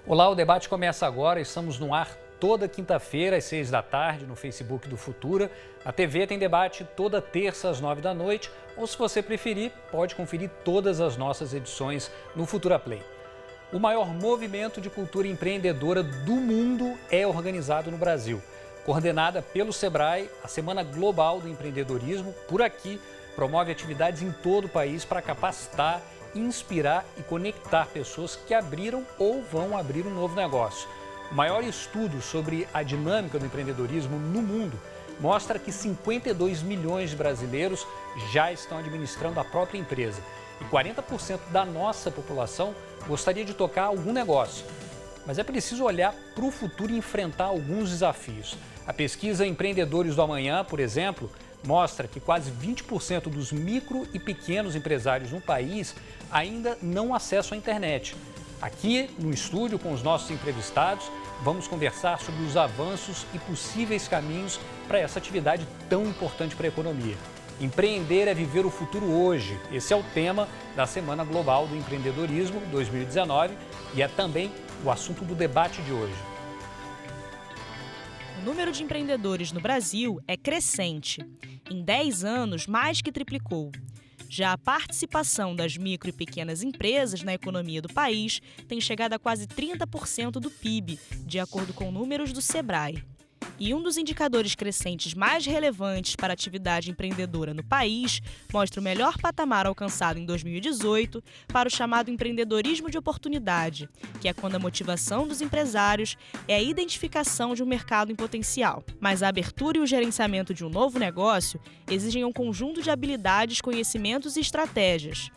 Olá, o debate começa agora. Estamos no ar toda quinta-feira às 6 da tarde no Facebook do Futura. A TV tem debate toda terça às 9 da noite, ou se você preferir, pode conferir todas as nossas edições no Futura Play. O maior movimento de cultura empreendedora do mundo é organizado no Brasil. Coordenada pelo Sebrae, a Semana Global do Empreendedorismo, por aqui, promove atividades em todo o país para capacitar, inspirar e conectar pessoas que abriram ou vão abrir um novo negócio. O maior estudo sobre a dinâmica do empreendedorismo no mundo mostra que 52 milhões de brasileiros já estão administrando a própria empresa e 40% da nossa população gostaria de tocar algum negócio. Mas é preciso olhar para o futuro e enfrentar alguns desafios. A pesquisa Empreendedores do Amanhã, por exemplo, mostra que quase 20% dos micro e pequenos empresários no país ainda não acessam a internet. Aqui no estúdio, com os nossos entrevistados, vamos conversar sobre os avanços e possíveis caminhos para essa atividade tão importante para a economia. Empreender é viver o futuro hoje. Esse é o tema da Semana Global do Empreendedorismo 2019 e é também o assunto do debate de hoje. O número de empreendedores no Brasil é crescente. Em 10 anos, mais que triplicou. Já a participação das micro e pequenas empresas na economia do país tem chegado a quase 30% do PIB, de acordo com números do Sebrae. E um dos indicadores crescentes mais relevantes para a atividade empreendedora no país mostra o melhor patamar alcançado em 2018 para o chamado empreendedorismo de oportunidade, que é quando a motivação dos empresários é a identificação de um mercado em potencial. Mas a abertura e o gerenciamento de um novo negócio exigem um conjunto de habilidades, conhecimentos e estratégias.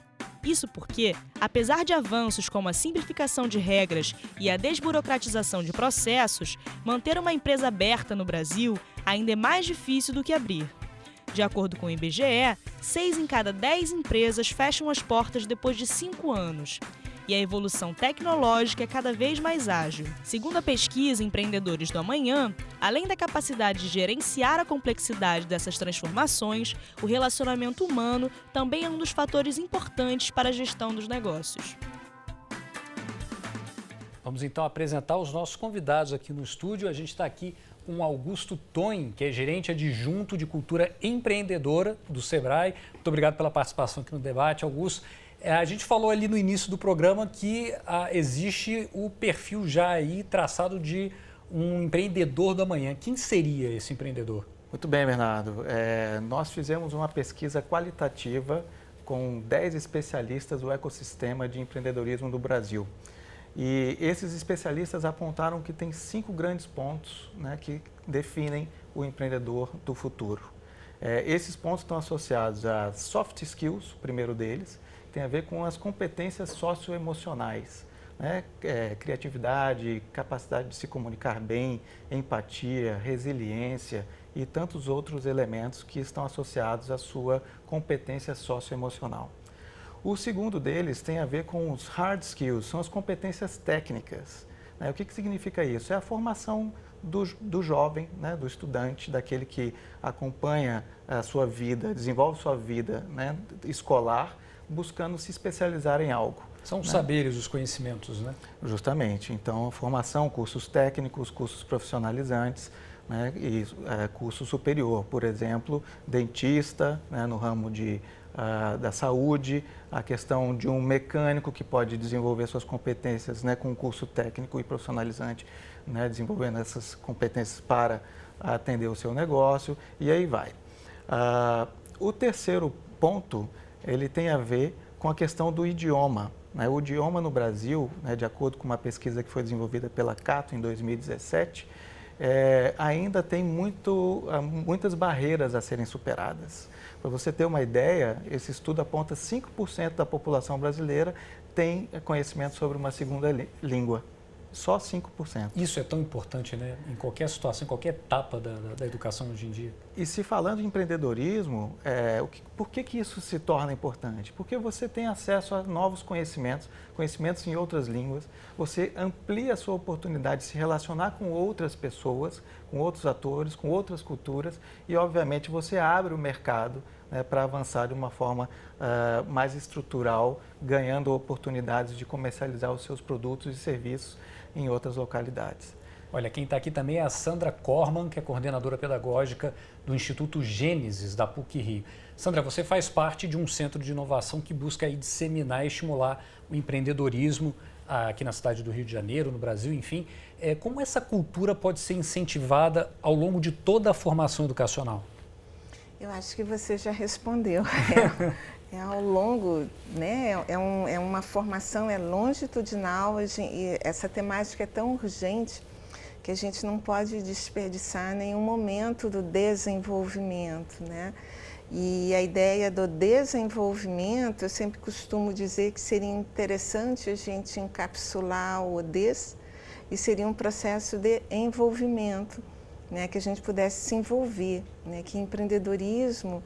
Isso porque, apesar de avanços como a simplificação de regras e a desburocratização de processos, manter uma empresa aberta no Brasil ainda é mais difícil do que abrir. De acordo com o IBGE, 6 em cada 10 empresas fecham as portas depois de 5 anos. E a evolução tecnológica é cada vez mais ágil. Segundo a pesquisa Empreendedores do Amanhã, além da capacidade de gerenciar a complexidade dessas transformações, o relacionamento humano também é um dos fatores importantes para a gestão dos negócios. Vamos então apresentar os nossos convidados aqui no estúdio. A gente está aqui com o Augusto Tonho, que é gerente adjunto de cultura empreendedora do Sebrae. Muito obrigado pela participação aqui no debate, Augusto. A gente falou ali no início do programa que existe o perfil já aí traçado de um empreendedor do amanhã. Quem seria esse empreendedor? Muito bem, Bernardo. Nós fizemos uma pesquisa qualitativa com 10 especialistas do ecossistema de empreendedorismo do Brasil. E esses especialistas apontaram que tem 5 grandes pontos, né, que definem o empreendedor do futuro. Esses pontos estão associados a soft skills, o primeiro deles, tem a ver com as competências socioemocionais, né? Criatividade, capacidade de se comunicar bem, empatia, resiliência e tantos outros elementos que estão associados à sua competência socioemocional. O segundo deles tem a ver com os hard skills, são as competências técnicas. Né? O que significa isso? É a formação do jovem, né? Do estudante, daquele que acompanha a sua vida, desenvolve sua vida, né? Escolar, buscando se especializar em algo. São os saberes, os conhecimentos, né? Justamente. Então, formação, cursos técnicos, cursos profissionalizantes, né? E curso superior, por exemplo, dentista, né? No ramo da saúde, a questão de um mecânico que pode desenvolver suas competências, né? Com um curso técnico e profissionalizante, né? Desenvolvendo essas competências para atender o seu negócio, e aí vai. O terceiro ponto, ele tem a ver com a questão do idioma. Né? O idioma no Brasil, né, de acordo com uma pesquisa que foi desenvolvida pela Cato em 2017, ainda tem muitas barreiras a serem superadas. Para você ter uma ideia, esse estudo aponta 5% da população brasileira tem conhecimento sobre uma segunda língua. Só 5%. Isso é tão importante, né? Em qualquer situação, em qualquer etapa da educação hoje em dia. E se falando de empreendedorismo, por que isso se torna importante? Porque você tem acesso a novos conhecimentos, conhecimentos em outras línguas, você amplia a sua oportunidade de se relacionar com outras pessoas, com outros atores, com outras culturas e, obviamente, você abre o mercado, né, para avançar de uma forma mais estrutural, ganhando oportunidades de comercializar os seus produtos e serviços em outras localidades. Olha, quem está aqui também é a Sandra Corman, que é coordenadora pedagógica do Instituto Gênesis, da PUC-Rio. Sandra, você faz parte de um centro de inovação que busca aí disseminar e estimular o empreendedorismo aqui na cidade do Rio de Janeiro, no Brasil, enfim. Como essa cultura pode ser incentivada ao longo de toda a formação educacional? Eu acho que você já respondeu. Ao longo, né, é uma formação, longitudinal, e essa temática é tão urgente que a gente não pode desperdiçar nenhum momento do desenvolvimento, né? E a ideia do desenvolvimento, eu sempre costumo dizer que seria interessante a gente encapsular o des e seria um processo de envolvimento, né? Que a gente pudesse se envolver, né? Que empreendedorismo,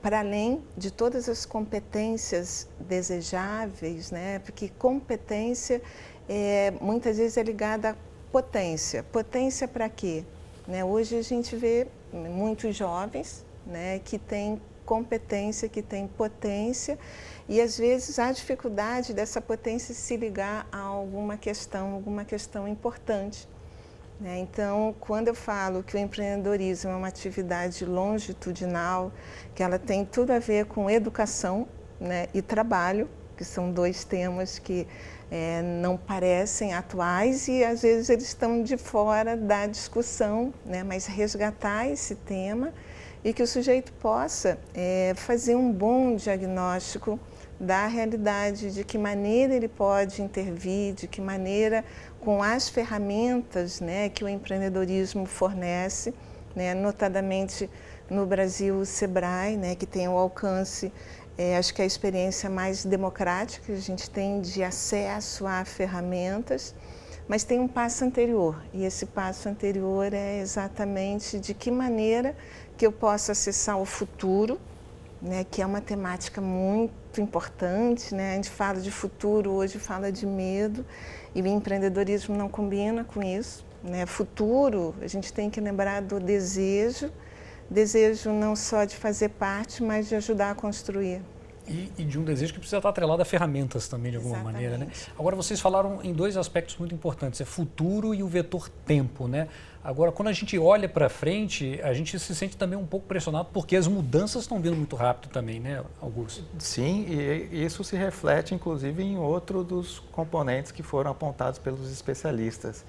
para além de todas as competências desejáveis, né? Porque competência muitas vezes é ligada a potência. Potência para quê? Né? Hoje a gente vê muitos jovens, né, que têm competência, que têm potência e às vezes há dificuldade dessa potência se ligar a alguma questão importante. Né? Então, quando eu falo que o empreendedorismo é uma atividade longitudinal, que ela tem tudo a ver com educação, né, e trabalho, que são dois temas que não parecem atuais e às vezes eles estão de fora da discussão, né? Mas resgatar esse tema e que o sujeito possa fazer um bom diagnóstico da realidade, de que maneira ele pode intervir, de que maneira, com as ferramentas, né, que o empreendedorismo fornece, né, notadamente no Brasil o Sebrae, né, que tem o alcance, acho que é a experiência mais democrática que a gente tem de acesso a ferramentas, mas tem um passo anterior, e esse passo anterior é exatamente de que maneira que eu posso acessar o futuro, né, que é uma temática muito importante, né? A gente fala de futuro, hoje fala de medo, e o empreendedorismo não combina com isso, né? Futuro, a gente tem que lembrar do desejo não só de fazer parte, mas de ajudar a construir. E de um desejo que precisa estar atrelado a ferramentas também, de alguma maneira, né? Agora, vocês falaram em dois aspectos muito importantes, futuro e o vetor tempo, né? Agora, quando a gente olha para frente, a gente se sente também um pouco pressionado, porque as mudanças estão vindo muito rápido também, né, Augusto? Sim, e isso se reflete, inclusive, em outro dos componentes que foram apontados pelos especialistas.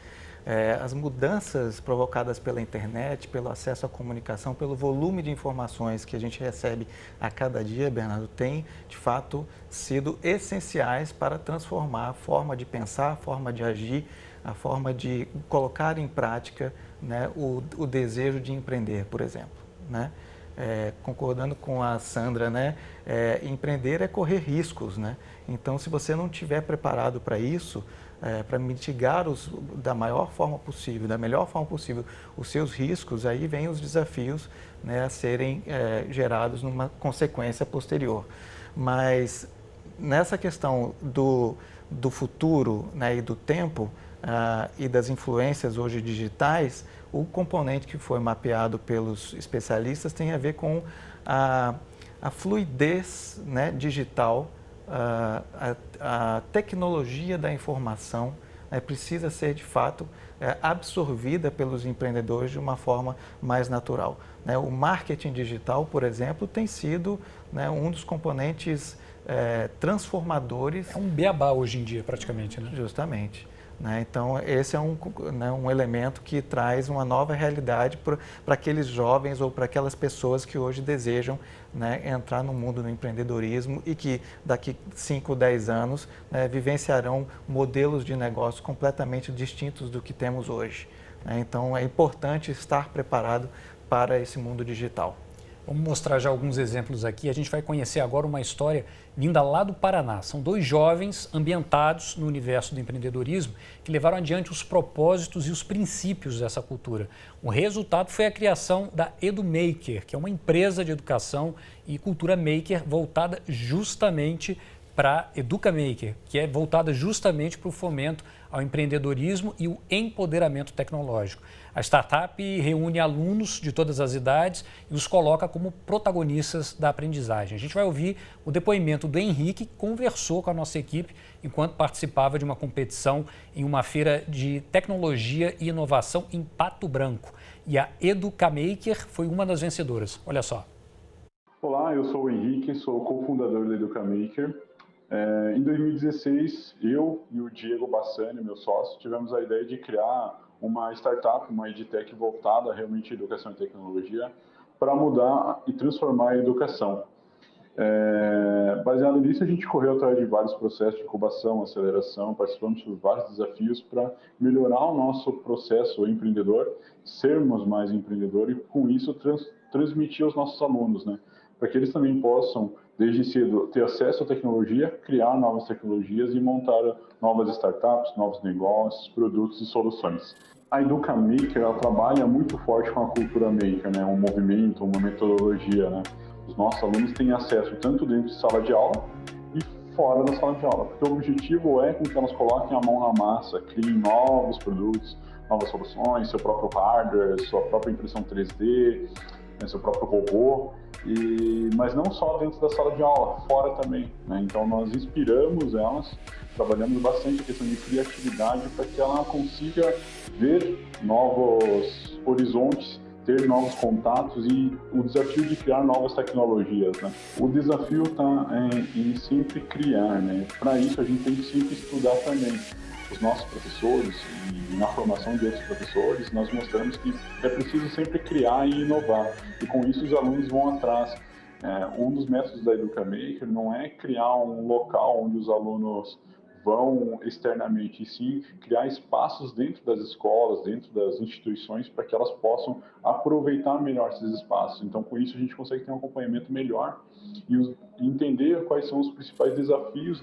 As mudanças provocadas pela internet, pelo acesso à comunicação, pelo volume de informações que a gente recebe a cada dia, Bernardo, têm, de fato, sido essenciais para transformar a forma de pensar, a forma de agir, a forma de colocar em prática, né, o desejo de empreender, por exemplo, né? Concordando com a Sandra, né, empreender é correr riscos, né? Então, se você não estiver preparado para isso, para mitigar da melhor forma possível os seus riscos, aí vem os desafios, né, a serem gerados numa consequência posterior. Mas nessa questão do futuro, né, e do tempo e das influências hoje digitais, o componente que foi mapeado pelos especialistas tem a ver com a fluidez, né, digital. A tecnologia da informação precisa ser, de fato, absorvida pelos empreendedores de uma forma mais natural, né? O marketing digital, por exemplo, tem sido, né, um dos componentes transformadores. É um beabá hoje em dia, praticamente, né? Justamente. Né? Então, esse é um elemento que traz uma nova realidade para aqueles jovens ou para aquelas pessoas que hoje desejam, né, entrar no mundo do empreendedorismo e que daqui 5 ou 10 anos, né, vivenciarão modelos de negócio completamente distintos do que temos hoje. Né? Então, é importante estar preparado para esse mundo digital. Vamos mostrar já alguns exemplos aqui. A gente vai conhecer agora uma história vinda lá do Paraná. São 2 jovens ambientados no universo do empreendedorismo que levaram adiante os propósitos e os princípios dessa cultura. O resultado foi a criação da EduMaker, que é uma empresa de educação e cultura maker voltada justamente para EducaMaker, que é voltada justamente para o fomento ao empreendedorismo e o empoderamento tecnológico. A startup reúne alunos de todas as idades e os coloca como protagonistas da aprendizagem. A gente vai ouvir o depoimento do Henrique, que conversou com a nossa equipe enquanto participava de uma competição em uma feira de tecnologia e inovação em Pato Branco. E a EducaMaker foi uma das vencedoras. Olha só. Olá, eu sou o Henrique, sou o cofundador da EducaMaker. Em 2016, eu e o Diego Bassani, meu sócio, tivemos a ideia de criar uma startup, uma edtech voltada realmente à educação e tecnologia, para mudar e transformar a educação. Baseado nisso, a gente correu atrás de vários processos de incubação, aceleração, participamos de vários desafios para melhorar o nosso processo empreendedor, sermos mais empreendedores e, com isso, transmitir aos nossos alunos, né? Para que eles também possam, desde cedo, ter acesso à tecnologia, criar novas tecnologias e montar novas startups, novos negócios, produtos e soluções. A EducaMaker, ela trabalha muito forte com a cultura maker, né? Um movimento, uma metodologia, né? Os nossos alunos têm acesso tanto dentro de sala de aula e fora da sala de aula, porque o objetivo é com que elas coloquem a mão na massa, criem novos produtos, novas soluções, seu próprio hardware, sua própria impressão 3D, seu próprio robô, mas não só dentro da sala de aula, fora também, né? Então nós inspiramos elas, trabalhamos bastante a questão de criatividade para que ela consiga ver novos horizontes, ter novos contatos e o desafio de criar novas tecnologias, né? O desafio está em sempre criar, né? Para isso a gente tem que sempre estudar também. Os nossos professores e na formação de outros professores, nós mostramos que é preciso sempre criar e inovar. E com isso os alunos vão atrás. Um dos métodos da EducaMaker não é criar um local onde os alunos vão externamente, e sim criar espaços dentro das escolas, dentro das instituições, para que elas possam aproveitar melhor esses espaços. Então, com isso, a gente consegue ter um acompanhamento melhor e entender quais são os principais desafios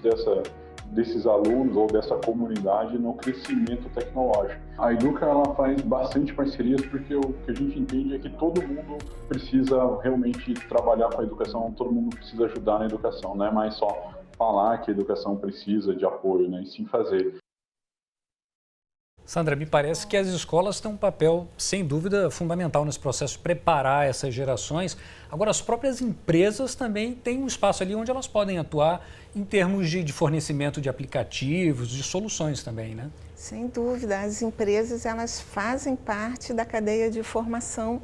desses alunos ou dessa comunidade no crescimento tecnológico. A Educa, ela faz bastante parcerias porque o que a gente entende é que todo mundo precisa realmente trabalhar com a educação, todo mundo precisa ajudar na educação, não é mais só falar que a educação precisa de apoio, né, e sim fazer. Sandra, me parece que as escolas têm um papel, sem dúvida, fundamental nesse processo de preparar essas gerações. Agora, as próprias empresas também têm um espaço ali onde elas podem atuar em termos de fornecimento de aplicativos, de soluções também, né? Sem dúvida, as empresas elas fazem parte da cadeia de formação,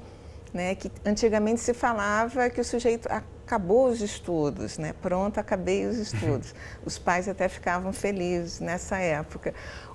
né? Que antigamente se falava que o sujeito acabou os estudos, né? Pronto, acabei os estudos. Os pais até ficavam felizes nessa época.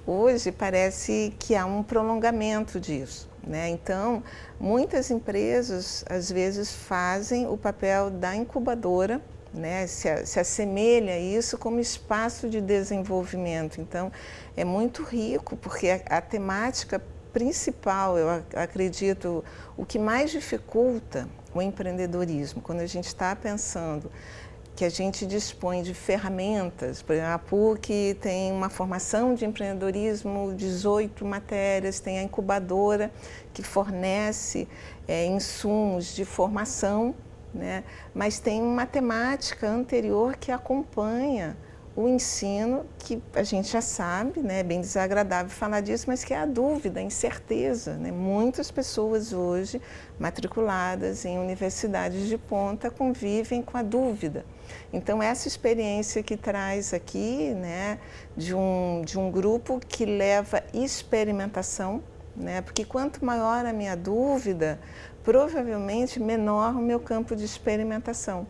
Hoje parece que há um prolongamento disso, né? Então, muitas empresas às vezes fazem o papel da incubadora, né? Se assemelha a isso como espaço de desenvolvimento. Então, é muito rico, porque a temática principal, eu acredito, o que mais dificulta o empreendedorismo, quando a gente está pensando que a gente dispõe de ferramentas, por exemplo, a PUC tem uma formação de empreendedorismo, 18 matérias, tem a incubadora que fornece insumos de formação, né? Mas tem uma temática anterior que acompanha o ensino, que a gente já sabe, né? É bem desagradável falar disso, mas que é a dúvida, a incerteza, né? Muitas pessoas hoje matriculadas em universidades de ponta convivem com a dúvida. Então, essa experiência que traz aqui, né, de um grupo que leva experimentação, né? Porque quanto maior a minha dúvida, provavelmente menor o meu campo de experimentação.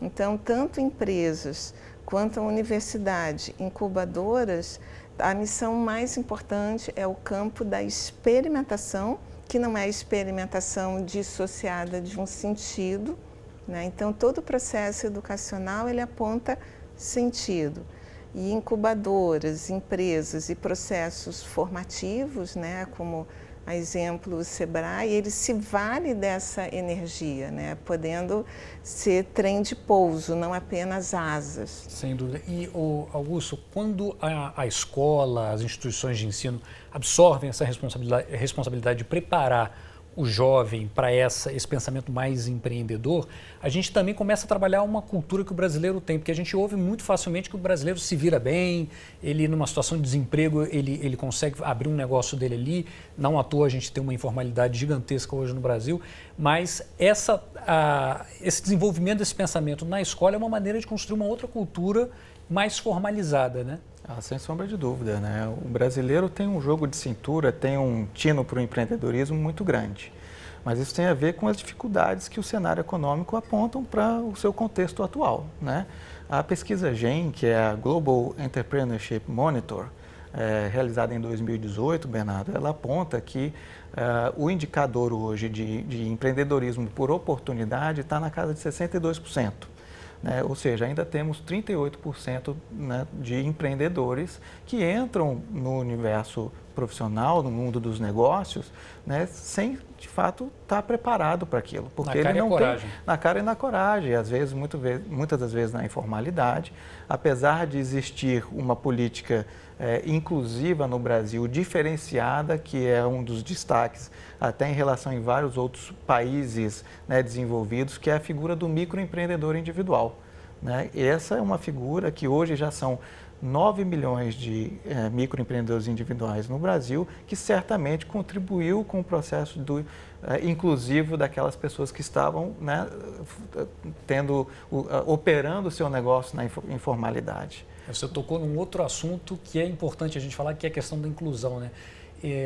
Então, tanto empresas quanto a universidade, incubadoras, a missão mais importante é o campo da experimentação, que não é a experimentação dissociada de um sentido, né? Então, todo o processo educacional, ele aponta sentido. E incubadoras, empresas e processos formativos, né, como a exemplo o Sebrae, ele se vale dessa energia, né? Podendo ser trem de pouso, não apenas asas. Sem dúvida. E, Augusto, quando a escola, as instituições de ensino absorvem essa responsabilidade de preparar o jovem para esse pensamento mais empreendedor, a gente também começa a trabalhar uma cultura que o brasileiro tem, porque a gente ouve muito facilmente que o brasileiro se vira bem, ele numa situação de desemprego, ele consegue abrir um negócio dele ali, não à toa a gente tem uma informalidade gigantesca hoje no Brasil, mas esse desenvolvimento desse pensamento na escola é uma maneira de construir uma outra cultura mais formalizada, né? Sem sombra de dúvida, né? O brasileiro tem um jogo de cintura, tem um tino para o empreendedorismo muito grande. Mas isso tem a ver com as dificuldades que o cenário econômico apontam para o seu contexto atual, né? A pesquisa GEM, que é a Global Entrepreneurship Monitor, realizada em 2018, Bernardo, ela aponta que o indicador hoje de empreendedorismo por oportunidade está na casa de 62%. Né? Ou seja, ainda temos 38%, né, de empreendedores que entram no universo profissional, no mundo dos negócios, né, sem, de fato, estar preparado para aquilo. Porque ele não tem na cara e na coragem, às vezes, muitas das vezes na informalidade. Apesar de existir uma política inclusiva no Brasil, diferenciada, que é um dos destaques até em relação em vários outros países, né, desenvolvidos, que é a figura do microempreendedor individual. Né? Essa é uma figura que hoje já são 9 milhões de microempreendedores individuais no Brasil, que certamente contribuiu com o processo inclusivo daquelas pessoas que estavam, né, operando o seu negócio na informalidade. Você tocou num outro assunto que é importante a gente falar, que é a questão da inclusão, né?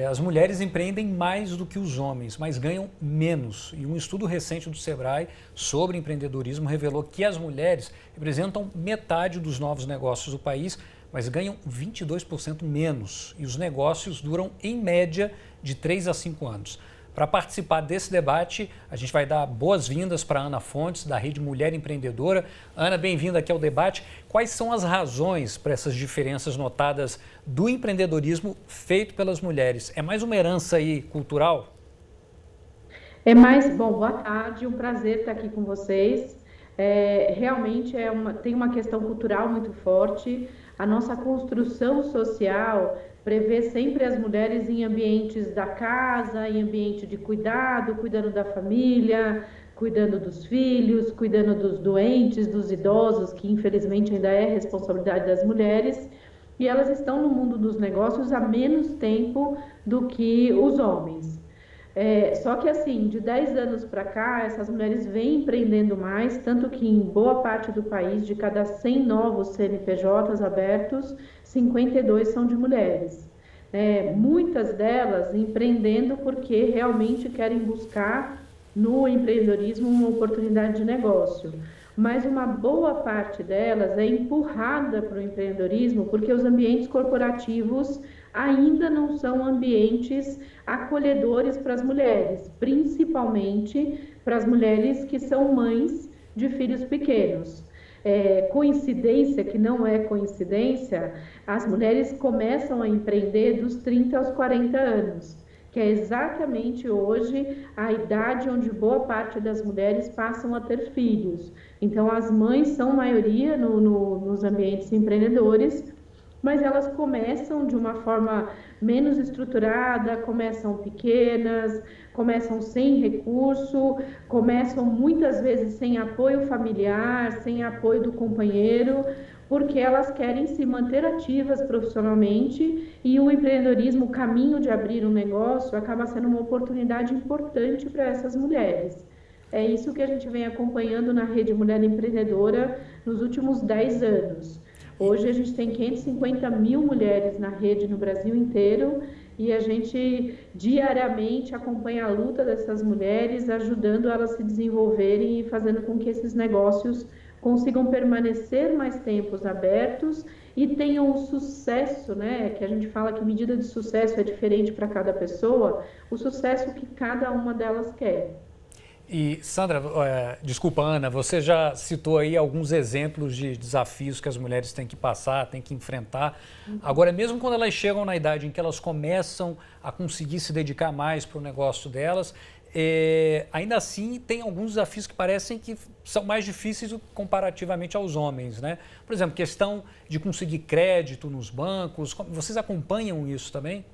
As mulheres empreendem mais do que os homens, mas ganham menos. E um estudo recente do Sebrae sobre empreendedorismo revelou que as mulheres representam metade dos novos negócios do país, mas ganham 22% menos. E os negócios duram, em média, de 3 a 5 anos. Para participar desse debate, a gente vai dar boas-vindas para a Ana Fontes, da Rede Mulher Empreendedora. Ana, bem-vinda aqui ao debate. Quais são as razões para essas diferenças notadas do empreendedorismo feito pelas mulheres? É mais uma herança aí cultural? Bom, boa tarde, um prazer estar aqui com vocês. Realmente tem uma questão cultural muito forte. A nossa construção social prevê sempre as mulheres em ambientes da casa, em ambiente de cuidado, cuidando da família, cuidando dos filhos, cuidando dos doentes, dos idosos, que infelizmente ainda é responsabilidade das mulheres, e elas estão no mundo dos negócios há menos tempo do que os homens. Só que assim, de 10 anos para cá, essas mulheres vêm empreendendo mais, tanto que em boa parte do país, de cada 100 novos CNPJs abertos, 52 são de mulheres. Muitas delas empreendendo porque realmente querem buscar no empreendedorismo uma oportunidade de negócio. Mas uma boa parte delas é empurrada para o empreendedorismo porque os ambientes corporativos ainda não são ambientes acolhedores para as mulheres, principalmente para as mulheres que são mães de filhos pequenos. Coincidência, que não é coincidência, as mulheres começam a empreender dos 30 aos 40 anos, que é exatamente hoje a idade onde boa parte das mulheres passam a ter filhos. Então, as mães são maioria nos ambientes empreendedores, mas elas começam de uma forma menos estruturada, começam pequenas, começam sem recurso, começam muitas vezes sem apoio familiar, sem apoio do companheiro, porque elas querem se manter ativas profissionalmente e o empreendedorismo, o caminho de abrir um negócio, acaba sendo uma oportunidade importante para essas mulheres. É isso que a gente vem acompanhando na Rede Mulher Empreendedora nos últimos 10 anos. Hoje a gente tem 550 mil mulheres na rede no Brasil inteiro e a gente diariamente acompanha a luta dessas mulheres, ajudando elas a se desenvolverem e fazendo com que esses negócios consigam permanecer mais tempos abertos e tenham o sucesso, né? Que a gente fala que medida de sucesso é diferente para cada pessoa, o sucesso que cada uma delas quer. E, Sandra, desculpa, Ana, você já citou aí alguns exemplos de desafios que as mulheres têm que passar, têm que enfrentar. Agora, mesmo quando elas chegam na idade em que elas começam a conseguir se dedicar mais para o negócio delas, ainda assim tem alguns desafios que parecem que são mais difíceis comparativamente aos homens, né? Por exemplo, questão de conseguir crédito nos bancos. Vocês acompanham isso também?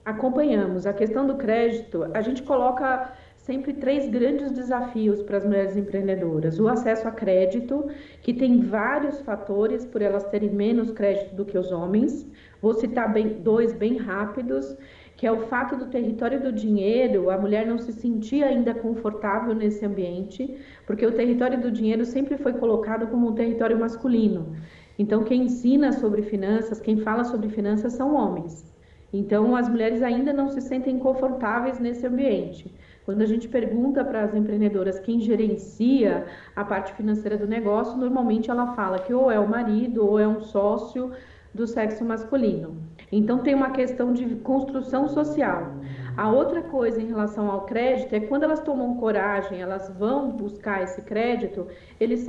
Acompanhamos. A questão do crédito, a gente coloca sempre 3 grandes desafios para as mulheres empreendedoras. O acesso a crédito, que tem vários fatores por elas terem menos crédito do que os homens. Vou citar 2 bem rápidos, que é o fato do território do dinheiro, a mulher não se sentir ainda confortável nesse ambiente, porque o território do dinheiro sempre foi colocado como um território masculino. Então, quem ensina sobre finanças, quem fala sobre finanças são homens. Então, as mulheres ainda não se sentem confortáveis nesse ambiente. Quando a gente pergunta para as empreendedoras quem gerencia a parte financeira do negócio, normalmente ela fala que ou é o marido ou é um sócio do sexo masculino. Então, tem uma questão de construção social. A outra coisa em relação ao crédito é quando elas tomam coragem, elas vão buscar esse crédito, elas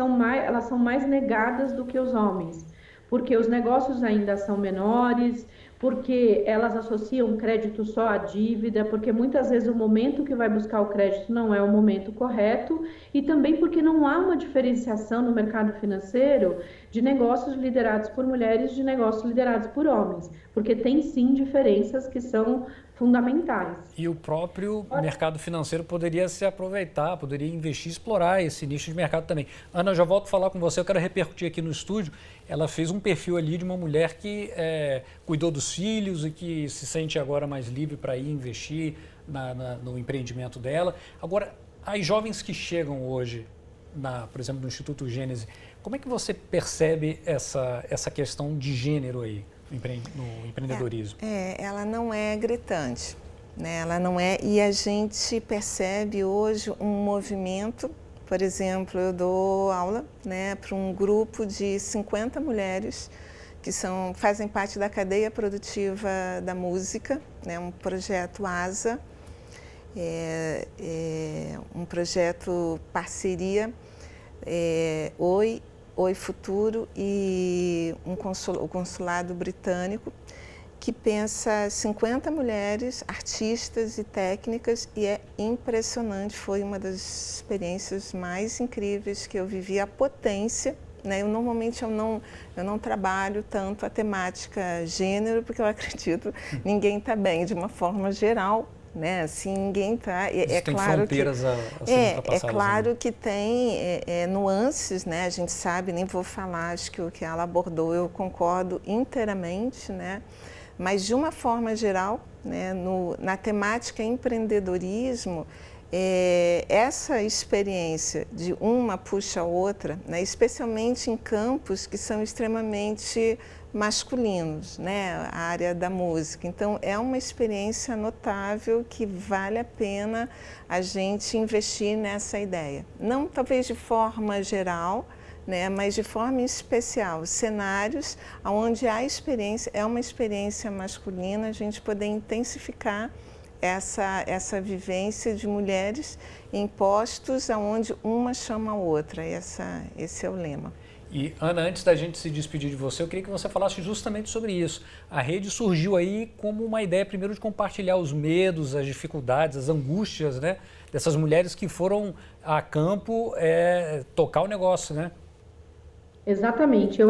são mais negadas do que os homens, porque os negócios ainda são menores, porque elas associam crédito só à dívida, porque muitas vezes o momento que vai buscar o crédito não é o momento correto, e também porque não há uma diferenciação no mercado financeiro de negócios liderados por mulheres e de negócios liderados por homens, porque tem sim diferenças que são fundamentais. E o próprio mercado financeiro poderia se aproveitar, poderia investir, explorar esse nicho de mercado também. Ana, eu já volto a falar com você, eu quero repercutir aqui no estúdio. Ela fez um perfil ali de uma mulher que cuidou dos filhos e que se sente agora mais livre para ir investir no empreendimento dela. Agora, as jovens que chegam hoje, por exemplo, no Instituto Gênese, como é que você percebe essa questão de gênero aí no empreendedorismo? Ela não é gritante, né? Ela não é, e a gente percebe hoje um movimento. Por exemplo, eu dou aula, né, para um grupo de 50 mulheres que fazem parte da cadeia produtiva da música, né, um projeto ASA, um projeto parceria Oi Futuro e o consulado britânico, que pensa 50 mulheres, artistas e técnicas, e é impressionante, foi uma das experiências mais incríveis que eu vivi, a potência, né? Normalmente eu não trabalho tanto a temática gênero, porque eu acredito ninguém está bem de uma forma geral, né? Assim, ninguém está. Tem claro fronteiras que, a serem ultrapassadas. É claro que tem nuances, né? A gente sabe, nem vou falar, acho que o que ela abordou eu concordo inteiramente, né? Mas, de uma forma geral, né, na temática empreendedorismo, essa experiência de uma puxa a outra, né, especialmente em campos que são extremamente masculinos, né, a área da música. Então, é uma experiência notável que vale a pena a gente investir nessa ideia. Não talvez de forma geral, né, mas de forma especial, cenários onde a experiência é uma experiência masculina, a gente poder intensificar essa vivência de mulheres em postos onde uma chama a outra. Esse é o lema. E, Ana, antes da gente se despedir de você, eu queria que você falasse justamente sobre isso. A rede surgiu aí como uma ideia, primeiro, de compartilhar os medos, as dificuldades, as angústias, né, dessas mulheres que foram a campo tocar o negócio, né? Exatamente. Eu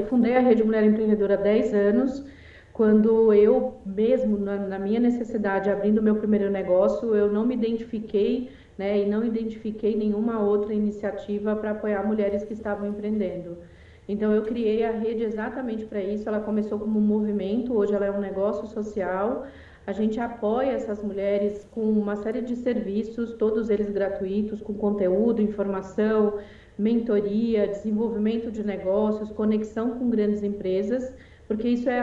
fundei a Rede Mulher Empreendedora há 10 anos, quando eu mesmo, na minha necessidade, abrindo meu primeiro negócio, eu não me identifiquei, né, e não identifiquei nenhuma outra iniciativa para apoiar mulheres que estavam empreendendo. Então, eu criei a rede exatamente para isso. Ela começou como um movimento, hoje ela é um negócio social. A gente apoia essas mulheres com uma série de serviços, todos eles gratuitos, com conteúdo, informação, mentoria, desenvolvimento de negócios, conexão com grandes empresas, porque isso é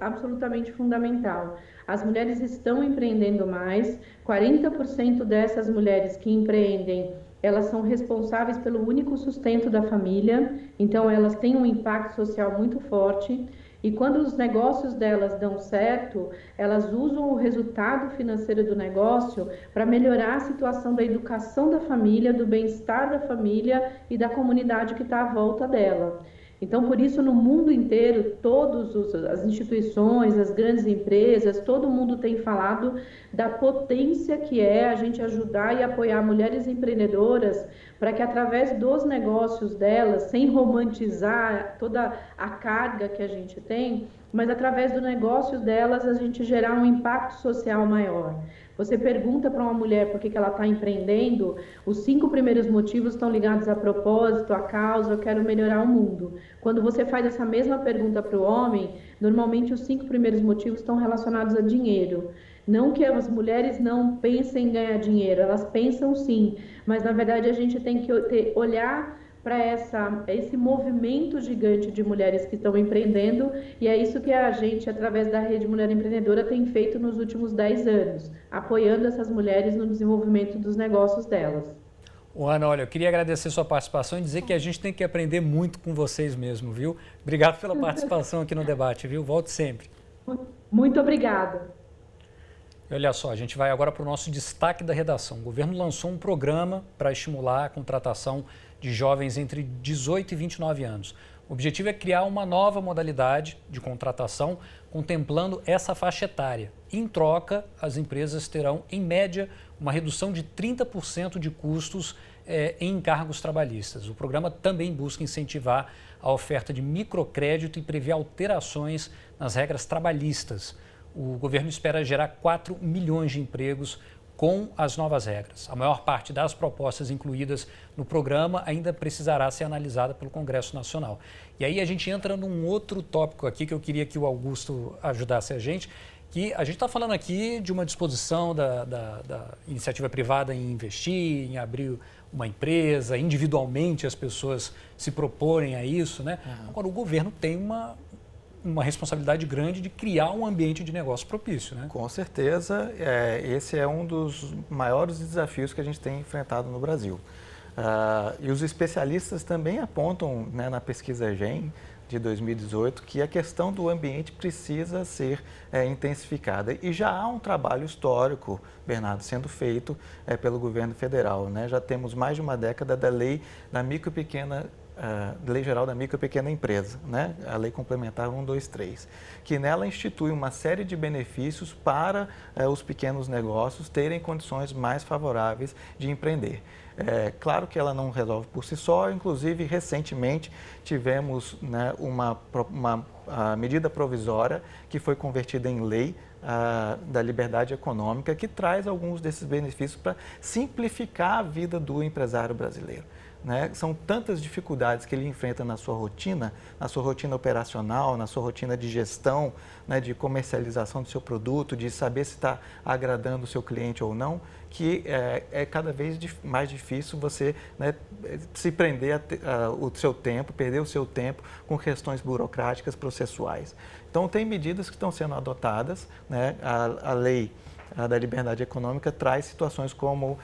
absolutamente fundamental. As mulheres estão empreendendo mais, 40% dessas mulheres que empreendem, elas são responsáveis pelo único sustento da família, então elas têm um impacto social muito forte. E quando os negócios delas dão certo, elas usam o resultado financeiro do negócio para melhorar a situação da educação da família, do bem-estar da família e da comunidade que está à volta dela. Então, por isso, no mundo inteiro, todas as instituições, as grandes empresas, todo mundo tem falado da potência que é a gente ajudar e apoiar mulheres empreendedoras para que, através dos negócios delas, sem romantizar toda a carga que a gente tem, mas através dos negócios delas, a gente gerar um impacto social maior. Você pergunta para uma mulher por que ela está empreendendo, os 5 primeiros motivos estão ligados a propósito, a causa, eu quero melhorar o mundo. Quando você faz essa mesma pergunta para o homem, normalmente os 5 primeiros motivos estão relacionados a dinheiro. Não que as mulheres não pensem em ganhar dinheiro, elas pensam sim, mas na verdade a gente tem que olhar para esse movimento gigante de mulheres que estão empreendendo, e é isso que a gente, através da Rede Mulher Empreendedora, tem feito nos últimos 10 anos, apoiando essas mulheres no desenvolvimento dos negócios delas. Ana, olha, eu queria agradecer sua participação e dizer que a gente tem que aprender muito com vocês mesmo, viu? Obrigado pela participação aqui no debate, viu? Volte sempre. Muito obrigada. E olha só, a gente vai agora para o nosso destaque da redação. O governo lançou um programa para estimular a contratação de jovens entre 18 e 29 anos. O objetivo é criar uma nova modalidade de contratação contemplando essa faixa etária. Em troca, as empresas terão, em média, uma redução de 30% de custos em encargos trabalhistas. O programa também busca incentivar a oferta de microcrédito e prevê alterações nas regras trabalhistas. O governo espera gerar 4 milhões de empregos com as novas regras. A maior parte das propostas incluídas no programa ainda precisará ser analisada pelo Congresso Nacional. E aí a gente entra num outro tópico aqui que eu queria que o Augusto ajudasse a gente, que a gente está falando aqui de uma disposição da iniciativa privada em investir, em abrir uma empresa, individualmente as pessoas se proporem a isso, né? Agora, o governo tem uma responsabilidade grande de criar um ambiente de negócio propício, né? Com certeza, esse é um dos maiores desafios que a gente tem enfrentado no Brasil. E os especialistas também apontam, né, na pesquisa GEM de 2018 que a questão do ambiente precisa ser intensificada. E já há um trabalho histórico, Bernardo, sendo feito pelo governo federal, né? Já temos mais de uma década da lei da micro e pequena Lei Geral da Micro e Pequena Empresa, né? A Lei Complementar 123, que nela institui uma série de benefícios para os pequenos negócios terem condições mais favoráveis de empreender. Claro que ela não resolve por si só, inclusive recentemente tivemos, né, uma medida provisória que foi convertida em lei da liberdade econômica, que traz alguns desses benefícios para simplificar a vida do empresário brasileiro. Né? São tantas dificuldades que ele enfrenta na sua rotina operacional, na sua rotina de gestão, né, de comercialização do seu produto, de saber se está agradando o seu cliente ou não, que é cada vez mais difícil você, né, se prender o seu tempo, perder o seu tempo com questões burocráticas, processuais. Então, tem medidas que estão sendo adotadas, né? A lei da liberdade econômica traz situações como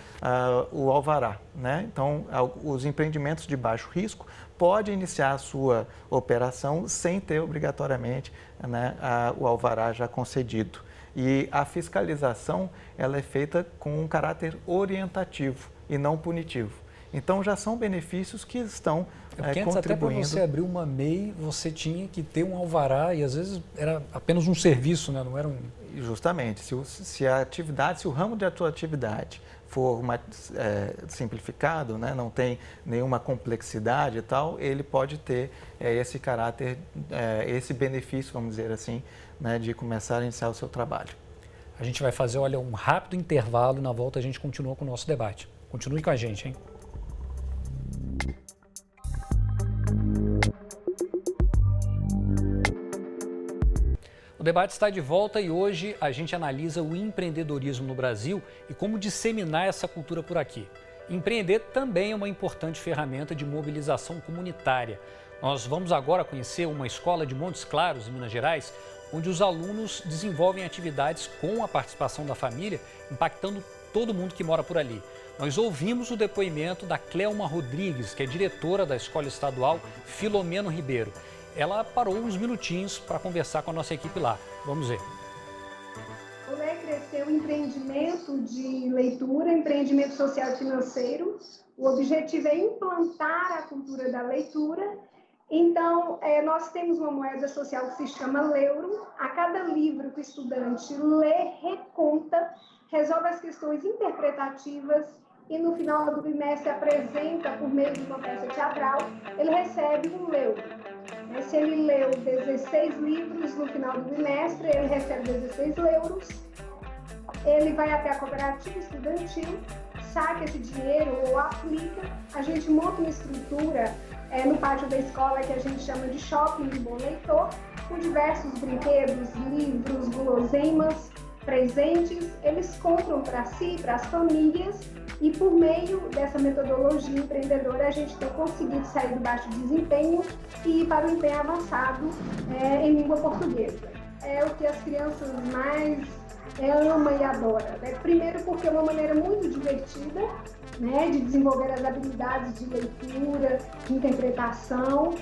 o alvará, né? Então, os empreendimentos de baixo risco podem iniciar a sua operação sem ter obrigatoriamente, né, o alvará já concedido. E a fiscalização ela é feita com um caráter orientativo e não punitivo. Então, já são benefícios que estão porque antes, até para você abrir uma MEI, você tinha que ter um alvará e às vezes era apenas um serviço, né? Não era um... Justamente, se o ramo de sua atividade for simplificado, né? Não tem nenhuma complexidade e tal, ele pode ter esse caráter, esse benefício, vamos dizer assim, né? De começar a iniciar o seu trabalho. A gente vai fazer, olha, um rápido intervalo e na volta a gente continua com o nosso debate. Continue com a gente, hein? O debate está de volta e hoje a gente analisa o empreendedorismo no Brasil e como disseminar essa cultura por aqui. Empreender também é uma importante ferramenta de mobilização comunitária. Nós vamos agora conhecer uma escola de Montes Claros, em Minas Gerais, onde os alunos desenvolvem atividades com a participação da família, impactando todo mundo que mora por ali. Nós ouvimos o depoimento da Cleuma Rodrigues, que é diretora da Escola Estadual Filomeno Ribeiro. ela parou uns minutinhos para conversar com a nossa equipe lá. Vamos ver. O LE cresceu empreendimento de leitura, empreendimento social e financeiro. O objetivo é implantar a cultura da leitura. Então, nós temos uma moeda social que se chama Leuro. A cada livro que o estudante lê, reconta, resolve as questões interpretativas e no final do bimestre apresenta por meio de uma peça teatral, ele recebe um Leuro. Se ele leu 16 livros no final do bimestre, ele recebe 16 euros. Ele vai até a cooperativa estudantil, saca esse dinheiro ou aplica. A gente monta uma estrutura no pátio da escola que a gente chama de shopping do bom leitor, com diversos brinquedos, livros, guloseimas, presentes. Eles compram para si, para as famílias, e por meio dessa metodologia empreendedora a gente tem conseguido sair do baixo desempenho e ir para o empenho avançado em língua portuguesa. É o que as crianças mais amam e adoram, né? Primeiro porque é uma maneira muito divertida, né, de desenvolver as habilidades de leitura, de interpretação.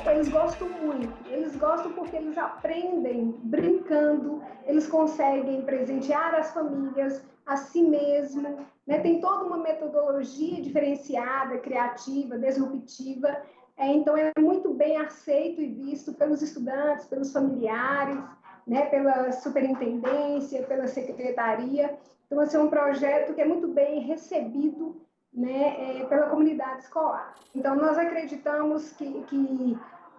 Eles gostam muito, eles gostam porque eles aprendem brincando, eles conseguem presentear as famílias, a si mesmo, né? Tem toda uma metodologia diferenciada, criativa, disruptiva, então é muito bem aceito e visto pelos estudantes, pelos familiares, né? Pela superintendência, pela secretaria. Então, esse é um projeto que é muito bem recebido, né, pela comunidade escolar. Então, nós acreditamos que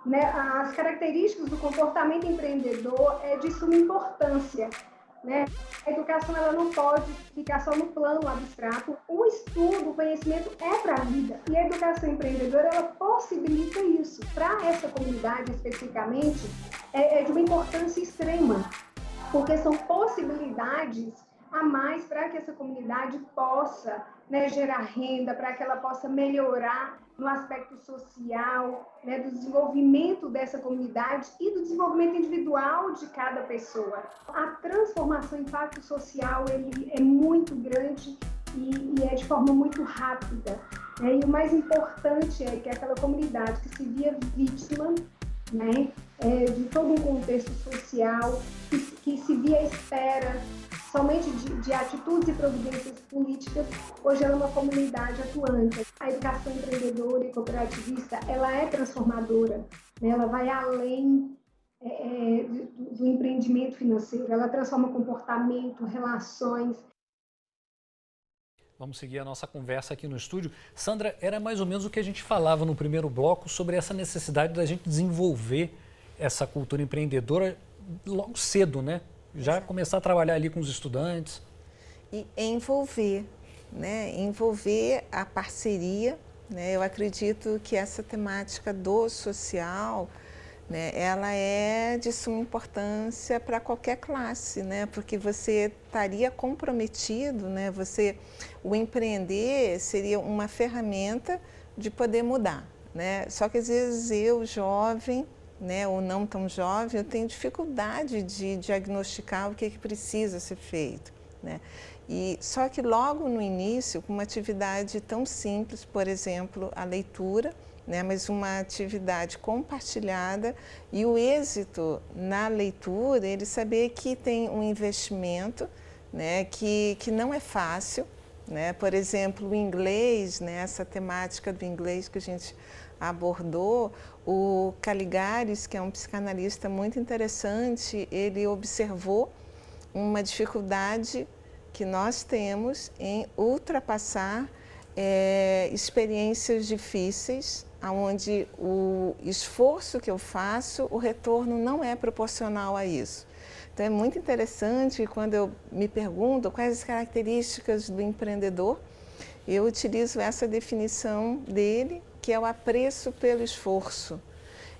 né, as características do comportamento empreendedor é de suma importância, né? A educação ela não pode ficar só no plano abstrato. O estudo, o conhecimento é para a vida. E a educação empreendedora ela possibilita isso. Para essa comunidade especificamente, é de uma importância extrema, porque são possibilidades a mais para que essa comunidade possa, né, gerar renda, para que ela possa melhorar no aspecto social, né, do desenvolvimento dessa comunidade e do desenvolvimento individual de cada pessoa. A transformação, o impacto social, ele é muito grande e é de forma muito rápida, né? E o mais importante é que aquela comunidade que se via vítima, né, de todo um contexto social, que se via à espera somente de atitudes e providências políticas, hoje ela é uma comunidade atuante. A educação empreendedora e cooperativista, ela é transformadora, né? Ela vai além do empreendimento financeiro, ela transforma comportamento, relações. Vamos seguir a nossa conversa aqui no estúdio. Sandra, era mais ou menos o que a gente falava no primeiro bloco sobre essa necessidade da gente desenvolver essa cultura empreendedora logo cedo, né? Já Exato. Começar a trabalhar ali com os estudantes. E envolver, né? Envolver a parceria, né? Eu acredito que essa temática do social, né, ela é de suma importância para qualquer classe, né? Porque você estaria comprometido, né? O empreender seria uma ferramenta de poder mudar, né? Só que às vezes eu, jovem, né, ou não tão jovem, eu tenho dificuldade de diagnosticar o que precisa ser feito, né? E só que logo no início, com uma atividade tão simples, por exemplo, a leitura, né, mas uma atividade compartilhada, e o êxito na leitura, ele saber que tem um investimento, né, que não é fácil, né? Por exemplo, o inglês, né, essa temática do inglês que a gente abordou, o Caligares, que é um psicanalista muito interessante, ele observou uma dificuldade que nós temos em ultrapassar experiências difíceis, onde o esforço que eu faço, o retorno não é proporcional a isso. Então é muito interessante quando eu me pergunto quais as características do empreendedor, eu utilizo essa definição dele, que é o apreço pelo esforço.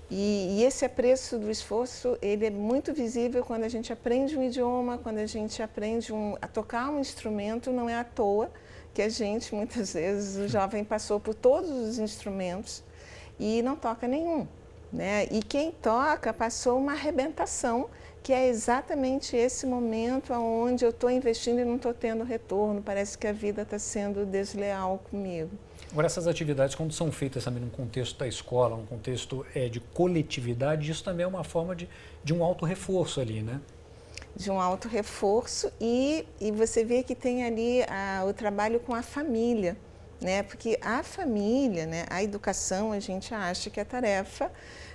E esse apreço do esforço, ele é muito visível quando a gente aprende um idioma, quando a gente aprende a tocar um instrumento. Não é à toa que a gente, muitas vezes, o jovem passou por todos os instrumentos e não toca nenhum, né? E quem toca passou uma arrebentação, que é exatamente esse momento onde eu estou investindo e não estou tendo retorno, parece que a vida está sendo desleal comigo. Agora, essas atividades, quando são feitas também num contexto da escola, num contexto de coletividade, isso também é uma forma de um auto-reforço ali, né? De um auto-reforço e você vê que tem ali o trabalho com a família, né? Porque a família, né, a educação, a gente acha que é tarefa,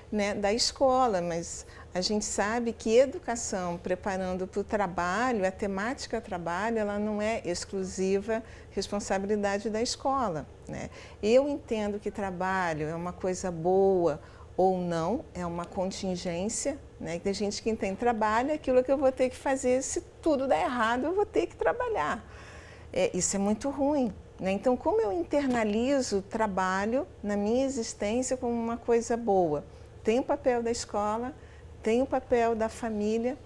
né, da escola, mas a gente sabe que educação preparando para o trabalho, a temática trabalho, ela não é exclusiva responsabilidade da escola, né? Eu entendo que trabalho é uma coisa boa ou não, é uma contingência, né? Tem gente que entende trabalho, é aquilo que eu vou ter que fazer, se tudo der errado, eu vou ter que trabalhar. Isso é muito ruim, né? Então, como eu internalizo o trabalho na minha existência como uma coisa boa? Tem o papel da escola, tem o papel da família,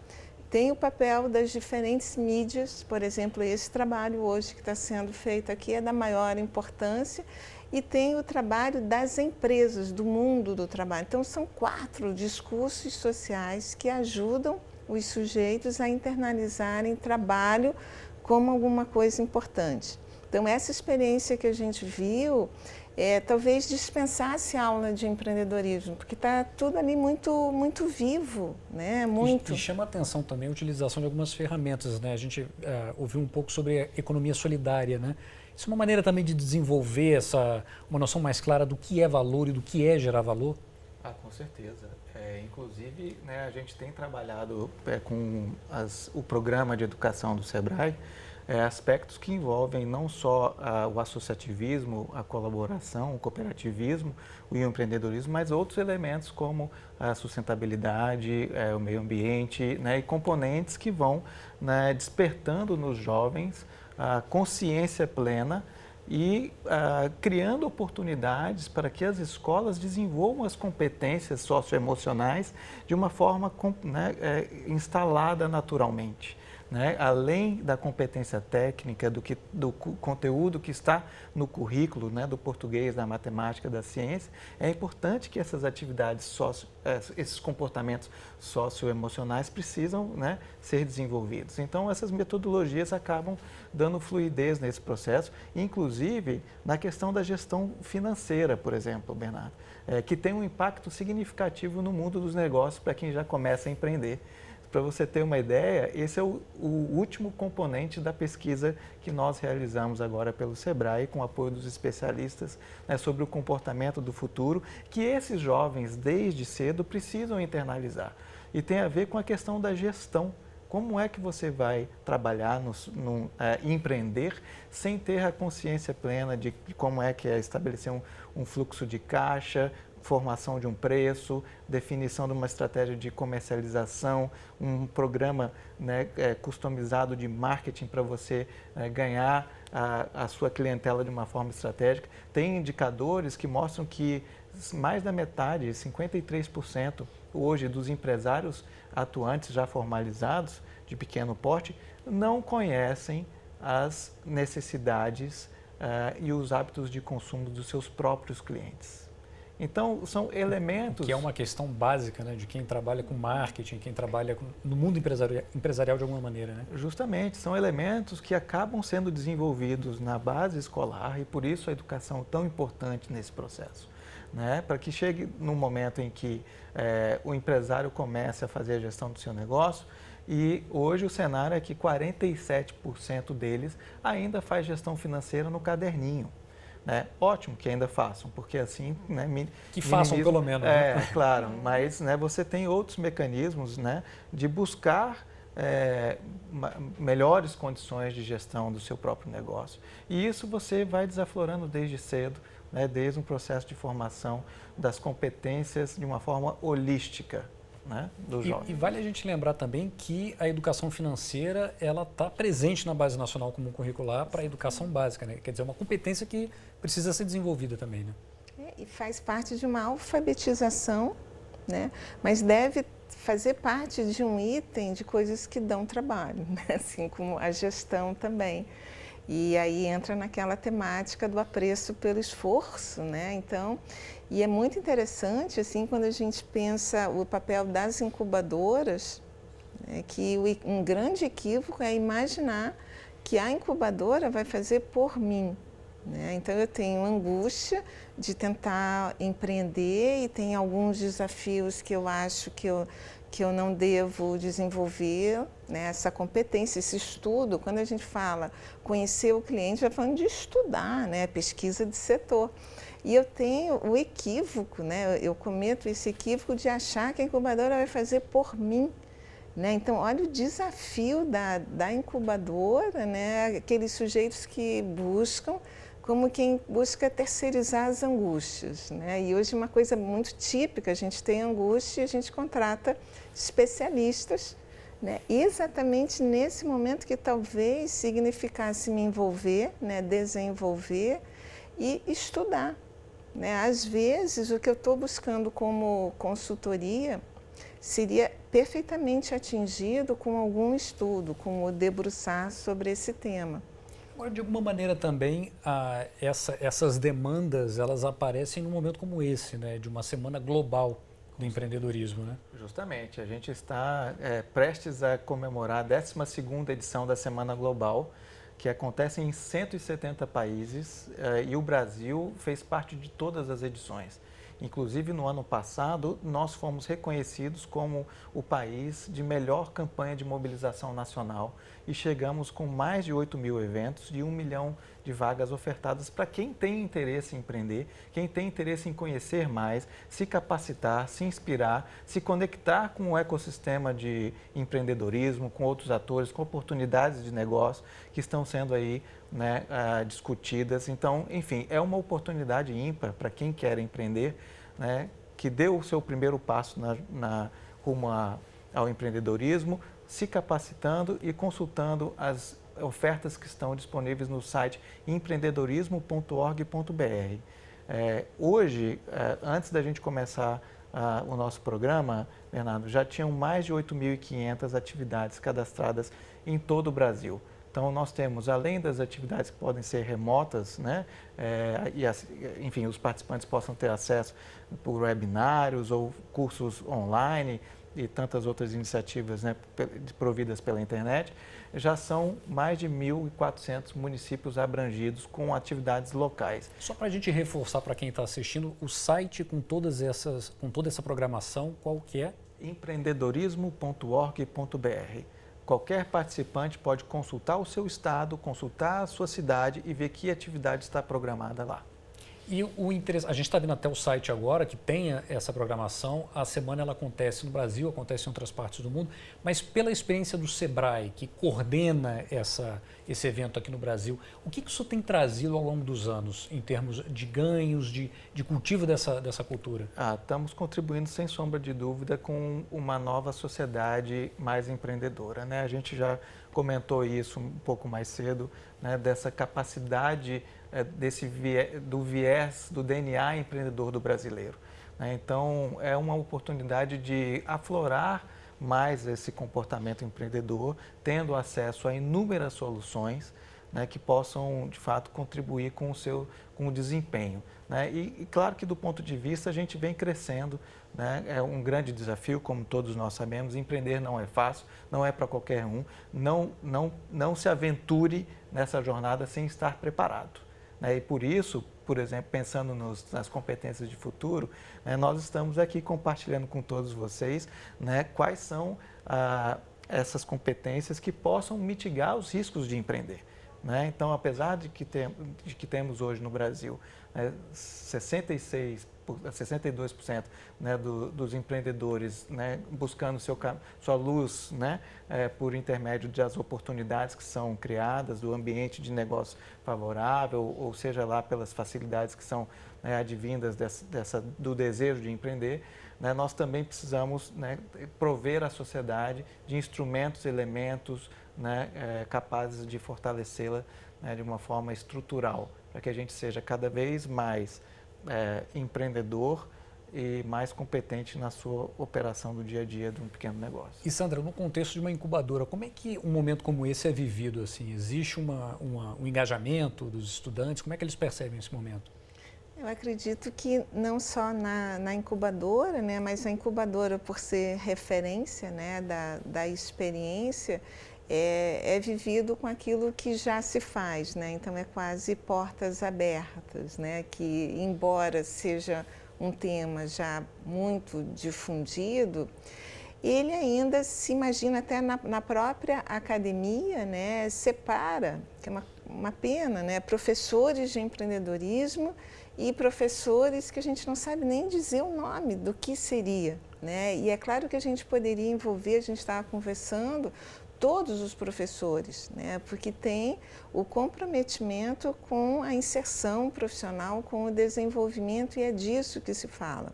tem o papel das diferentes mídias, por exemplo, esse trabalho hoje que está sendo feito aqui é da maior importância, e tem o trabalho das empresas, do mundo do trabalho. Então, são 4 discursos sociais que ajudam os sujeitos a internalizarem trabalho como alguma coisa importante. Então, essa experiência que a gente viu, talvez dispensasse aula de empreendedorismo, porque está tudo ali muito vivo, né? Muito. E chama a atenção também a utilização de algumas ferramentas, né? A gente ouviu um pouco sobre a economia solidária, né? Isso é uma maneira também de desenvolver uma noção mais clara do que é valor e do que é gerar valor? Com certeza. Inclusive, né, a gente tem trabalhado com o programa de educação do SEBRAE, aspectos que envolvem não só o associativismo, a colaboração, o cooperativismo, o empreendedorismo, mas outros elementos como a sustentabilidade, o meio ambiente, né, e componentes que vão, né, despertando nos jovens a consciência plena e criando oportunidades para que as escolas desenvolvam as competências socioemocionais de uma forma, né, instalada naturalmente. Né? Além da competência técnica, do conteúdo que está no currículo, né, do português, da matemática, da ciência, é importante que essas atividades, esses comportamentos socioemocionais precisam, né, ser desenvolvidos. Então, essas metodologias acabam dando fluidez nesse processo, inclusive na questão da gestão financeira, por exemplo, Bernardo, que tem um impacto significativo no mundo dos negócios para quem já começa a empreender. Para você ter uma ideia, esse é o último componente da pesquisa que nós realizamos agora pelo SEBRAE, com o apoio dos especialistas, né, sobre o comportamento do futuro, que esses jovens, desde cedo, precisam internalizar. E tem a ver com a questão da gestão. Como é que você vai trabalhar, empreender, sem ter a consciência plena de como é que é estabelecer um fluxo de caixa, formação de um preço, definição de uma estratégia de comercialização, um programa, né, customizado de marketing para você ganhar a sua clientela de uma forma estratégica. Tem indicadores que mostram que mais da metade, 53% hoje dos empresários atuantes já formalizados de pequeno porte não conhecem as necessidades e os hábitos de consumo dos seus próprios clientes. Então, são elementos... Que é uma questão básica, né, de quem trabalha com marketing, quem trabalha no mundo empresarial de alguma maneira, né? Justamente, são elementos que acabam sendo desenvolvidos na base escolar e por isso a educação é tão importante nesse processo, né? Para que chegue num momento em que o empresário comece a fazer a gestão do seu negócio, e hoje o cenário é que 47% deles ainda faz gestão financeira no caderninho. Ótimo que ainda façam, porque assim... Né, que façam pelo menos. Né? Claro, mas, né, você tem outros mecanismos, né, de buscar melhores condições de gestão do seu próprio negócio. E isso você vai desaflorando desde cedo, né, desde um processo de formação das competências de uma forma holística. Né, do jovem. E vale a gente lembrar também que a educação financeira ela está presente na Base Nacional Comum Curricular para a educação básica, né? Quer dizer, é uma competência que precisa ser desenvolvida também, né? E faz parte de uma alfabetização, né? Mas deve fazer parte de um item de coisas que dão trabalho, né? Assim como a gestão também. E aí entra naquela temática do apreço pelo esforço, né? Então, e é muito interessante, assim, quando a gente pensa o papel das incubadoras, que um grande equívoco é imaginar que a incubadora vai fazer por mim, né? Então, eu tenho angústia de tentar empreender e tem alguns desafios que eu acho que eu não devo desenvolver, né? Essa competência, esse estudo. Quando a gente fala conhecer o cliente, vai falando de estudar, né? Pesquisa de setor. E eu tenho o equívoco, né? Eu cometo esse equívoco de achar que a incubadora vai fazer por mim, né? Então, olha o desafio da incubadora, né? Aqueles sujeitos que buscam, como quem busca terceirizar as angústias, né? E hoje uma coisa muito típica, a gente tem angústia e a gente contrata especialistas, né? Exatamente nesse momento que talvez significasse me envolver, né? Desenvolver e estudar, né? Às vezes, o que eu estou buscando como consultoria seria perfeitamente atingido com algum estudo, com o debruçar sobre esse tema. Agora, de alguma maneira também, essas demandas, elas aparecem num momento como esse, né? De uma semana global do empreendedorismo, né? Justamente, a gente está prestes a comemorar a 12ª edição da Semana Global, que acontece em 170 países e o Brasil fez parte de todas as edições. Inclusive, no ano passado, nós fomos reconhecidos como o país de melhor campanha de mobilização nacional e chegamos com mais de 8.000 eventos e 1 milhão de vagas ofertadas para quem tem interesse em empreender, quem tem interesse em conhecer mais, se capacitar, se inspirar, se conectar com o ecossistema de empreendedorismo, com outros atores, com oportunidades de negócio que estão sendo aí, né, discutidas. Então, enfim, é uma oportunidade ímpar para quem quer empreender, né, que deu o seu primeiro passo rumo ao empreendedorismo, se capacitando e consultando as ofertas que estão disponíveis no site empreendedorismo.org.br. Hoje, antes da gente começar o nosso programa, Bernardo, já tinham mais de 8.500 atividades cadastradas em todo o Brasil. Então, nós temos, além das atividades que podem ser remotas, né, enfim, os participantes possam ter acesso por webinários ou cursos online e tantas outras iniciativas, né, providas pela internet, já são mais de 1.400 municípios abrangidos com atividades locais. Só para a gente reforçar para quem está assistindo, o site com toda essa programação, qual que é? empreendedorismo.org.br. Qualquer participante pode consultar o seu estado, consultar a sua cidade e ver que atividade está programada lá. E a gente está vendo até o site agora que tem essa programação. A semana ela acontece no Brasil, acontece em outras partes do mundo, mas pela experiência do Sebrae, que coordena esse evento aqui no Brasil, o que isso tem trazido ao longo dos anos em termos de ganhos, de cultivo dessa cultura? Estamos contribuindo, sem sombra de dúvida, com uma nova sociedade mais empreendedora, né? A gente já comentou isso um pouco mais cedo, né? Dessa capacidade do viés do DNA empreendedor do brasileiro, né? Então, é uma oportunidade de aflorar mais esse comportamento empreendedor, tendo acesso a inúmeras soluções, né, que possam, de fato, contribuir com o desempenho, né? E claro que, do ponto de vista, a gente vem crescendo, né? É um grande desafio, como todos nós sabemos. Empreender não é fácil, não é para qualquer um. Não se aventure nessa jornada sem estar preparado, né? E por isso, por exemplo, pensando nas competências de futuro, né, nós estamos aqui compartilhando com todos vocês, né, quais são essas competências que possam mitigar os riscos de empreender, né? Então, apesar de que temos hoje no Brasil 62%, né, dos empreendedores, né, buscando sua luz, né, por intermédio das oportunidades que são criadas, do ambiente de negócio favorável, ou seja lá pelas facilidades que são, né, advindas do desejo de empreender, né, nós também precisamos, né, prover a sociedade de instrumentos, elementos, né, capazes de fortalecê-la, né, de uma forma estrutural, para que a gente seja cada vez mais empreendedor e mais competente na sua operação do dia a dia de um pequeno negócio. E Sandra, no contexto de uma incubadora, como é que um momento como esse é vivido? Assim, existe um engajamento dos estudantes? Como é que eles percebem esse momento? Eu acredito que não só na incubadora, né, mas a incubadora, por ser referência, né, da experiência, é vivido com aquilo que já se faz, né? Então é quase portas abertas, né? Que embora seja um tema já muito difundido, ele ainda se imagina até na própria academia, né? Separa, que é uma pena, né? Professores de empreendedorismo e professores que a gente não sabe nem dizer o nome do que seria, né? E é claro que a gente poderia envolver, a gente estava conversando, todos os professores, né? Porque tem o comprometimento com a inserção profissional, com o desenvolvimento, e é disso que se fala.